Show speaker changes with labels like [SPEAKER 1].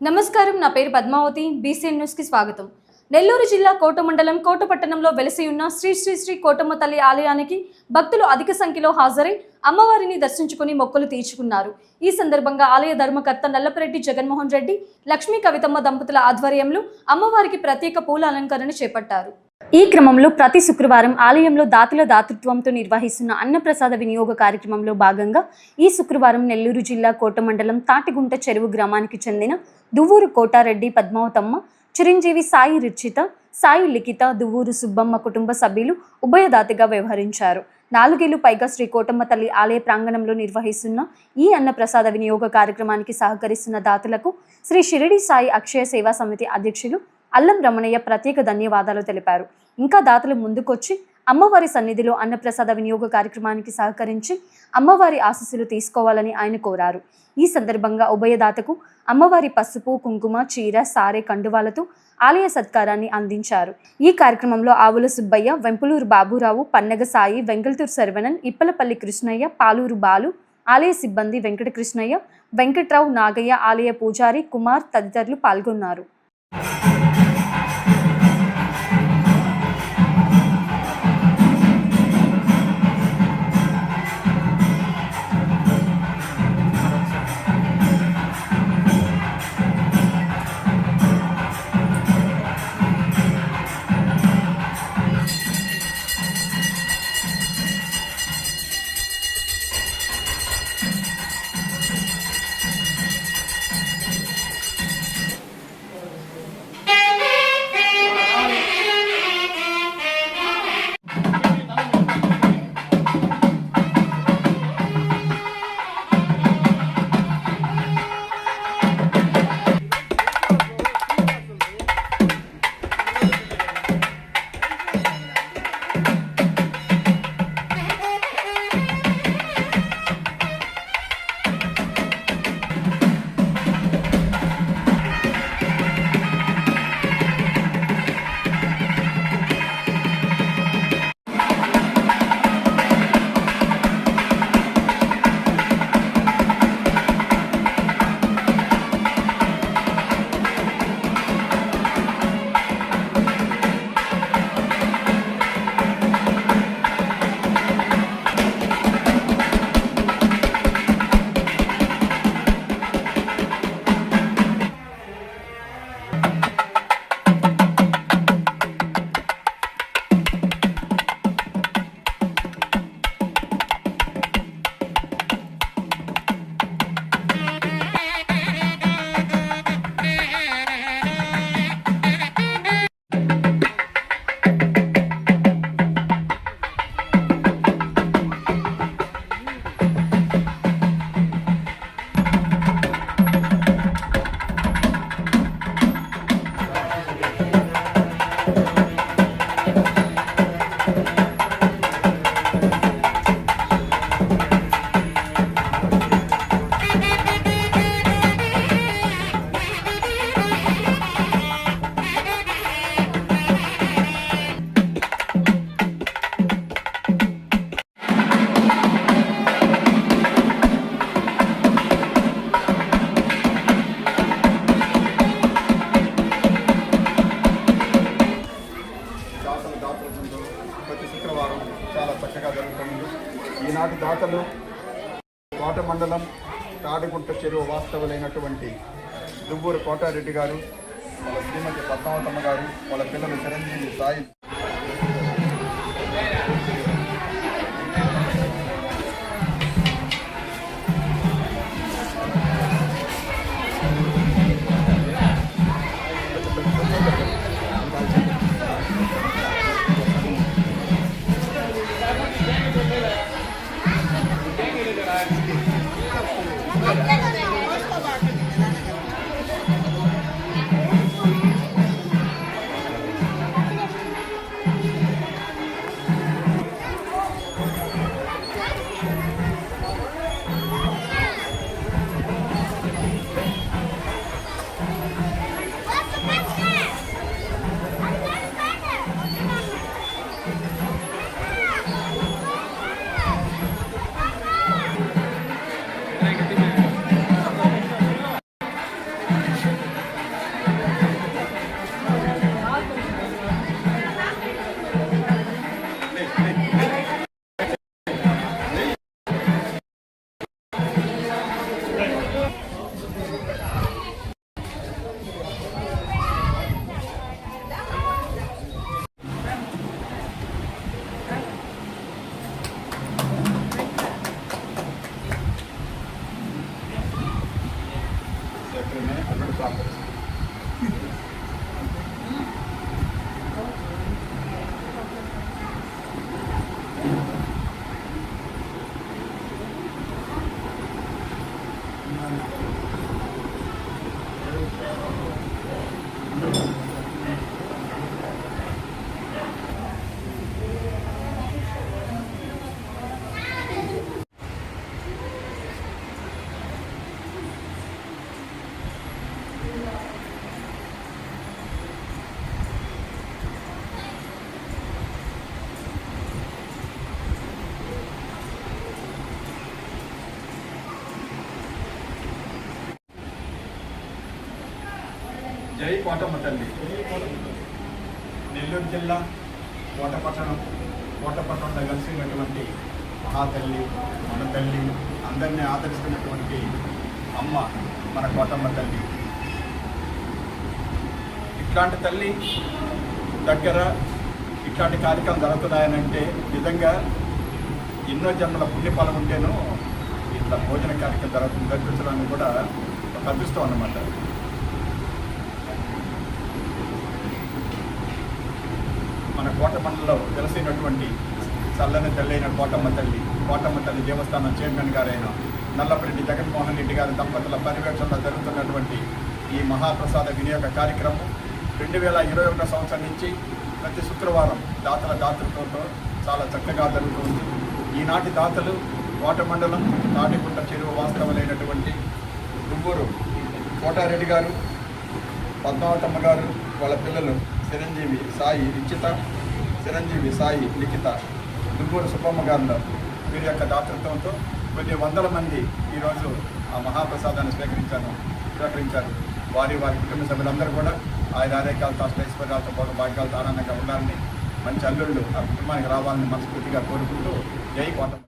[SPEAKER 1] నమస్కారం, నా పేరు పద్మావతి. బీసీఎన్ న్యూస్ కి స్వాగతం. నెల్లూరు జిల్లా కోట మండలం కోట పట్టణంలో వెలసి ఉన్న శ్రీ శ్రీ శ్రీ కోటమ్మ తల్లి ఆలయానికి భక్తులు అధిక సంఖ్యలో హాజరై అమ్మవారిని దర్శించుకుని మొక్కులు తీర్చుకున్నారు. ఈ సందర్భంగా ఆలయ ధర్మకర్త నల్లపరెడ్డి జగన్మోహన్ రెడ్డి, లక్ష్మీ కవితమ్మ దంపతుల ఆధ్వర్యంలో అమ్మవారికి ప్రత్యేక పూల అలంకరణ చేపట్టారు. ఈ క్రమంలో ప్రతి శుక్రవారం ఆలయంలో దాతల దాతృత్వంతో నిర్వహిస్తున్న అన్నప్రసాద వినియోగ కార్యక్రమంలో భాగంగా ఈ శుక్రవారం నెల్లూరు జిల్లా కోట మండలం తాటిగుంట చెరువు గ్రామానికి చెందిన దువ్వూరు కోటారెడ్డి పద్మావతమ్మ, చిరంజీవి సాయి రిచిత, సాయి లిఖిత, దువ్వూరు సుబ్బమ్మ కుటుంబ సభ్యులు ఉభయదాతగా వ్యవహరించారు. 4 ఏళ్లు పైగా శ్రీ కోటమ్మ తల్లి ఆలయ ప్రాంగణంలో నిర్వహిస్తున్న ఈ అన్నప్రసాద వినియోగ కార్యక్రమానికి సహకరిస్తున్న దాతలకు శ్రీ షిరిడి సాయి అక్షయ సేవా సమితి అధ్యక్షులు అల్లం రమణయ్య ప్రత్యేక ధన్యవాదాలు తెలిపారు. ఇంకా దాతలు ముందుకొచ్చి అమ్మవారి సన్నిధిలో అన్నప్రసాద వినియోగ కార్యక్రమానికి సహకరించి అమ్మవారి ఆశీస్సులు తీసుకోవాలని ఆయన కోరారు. ఈ సందర్భంగా ఉభయదాతకు అమ్మవారి పసుపు, కుంకుమ, చీర, సారె, కండువాలతో ఆలయ సత్కారాన్ని అందించారు. ఈ కార్యక్రమంలో ఆవుల సుబ్బయ్య, వెంపులూరు బాబురావు, పన్నగ సాయి, వెంకల్తూరు శరవణన్, ఇప్పలపల్లి కృష్ణయ్య, పాలూరు బాలు, ఆలయ సిబ్బంది వెంకట కృష్ణయ్య, వెంకట్రావు, నాగయ్య, ఆలయ పూజారి కుమార్ తదితరులు పాల్గొన్నారు.
[SPEAKER 2] ప్రతి శుక్రవారం చాలా చక్కగా జరుగుతుంది. ఈనాటి దాతలు కోట మండలం తాడిగుంట చెరువు వాస్తవులైనటువంటి దువ్వూరు కోటారెడ్డి గారు, వాళ్ళ శ్రీమతి పద్మావతమ్మ గారు, వాళ్ళ పిల్లలు చిరంజీవి సాయి అల్లుడు సాగు జై కోటమ్మ తల్లి. నెల్లూరు జిల్లా కోటపట్టణంలో కలిసినటువంటి మహాతల్లి, మన తల్లి, అందరినీ ఆదరిస్తున్నటువంటి అమ్మ మన కోటమ్మ తల్లి. ఇట్లాంటి తల్లి దగ్గర ఇట్లాంటి కార్యక్రమం జరుగుతున్నాయనంటే నిజంగా ఎన్నో జన్మల పుణ్యఫలం ఉంటేనో ఇట్లా భోజన కార్యక్రమం జరిపించడానికి కూడా ఒక అదృష్టం అన్నమాట. మన కోట మండలంలో వెలసినటువంటి చల్లని తల్లి అయిన కోటమ్మ తల్లి దేవస్థానం చైర్మన్ గారైన నల్లపరెడ్డి జగన్మోహన్ రెడ్డి గారి దంపతుల పర్యవేక్షణలో జరుగుతున్నటువంటి ఈ మహాప్రసాద వినియోగ కార్యక్రమం 2021 సంవత్సరం నుంచి ప్రతి శుక్రవారం దాతలతో చాలా చక్కగా జరుగుతుంది. ఈనాటి దాతలు కోట మండలం తాటికుంట చెరువు వాస్తవులైనటువంటి దువ్వూరు కోటారెడ్డి గారు, పద్మావతమ్మ గారు, వాళ్ళ పిల్లలు చిరంజీవి సాయి లిఖిత, దువ్వూరు సుబ్బమ్మ గారు వీరి యొక్క దాతృత్వంతో కొన్ని వందల మంది ఈరోజు ఆ మహాప్రసాదాన్ని స్వీకరించారు. వారి కుటుంబ సభ్యులందరూ కూడా ఆయన ఆరోగ్యాలతో అష్టైశ్వర్యాలతో పాటు భాగ్యాలతో ఆనందంగా ఉండాలని, మంచి అల్లుళ్ళు ఆ కుటుంబానికి రావాలని మనస్ఫూర్తిగా కోరుకుంటూ జై కోట.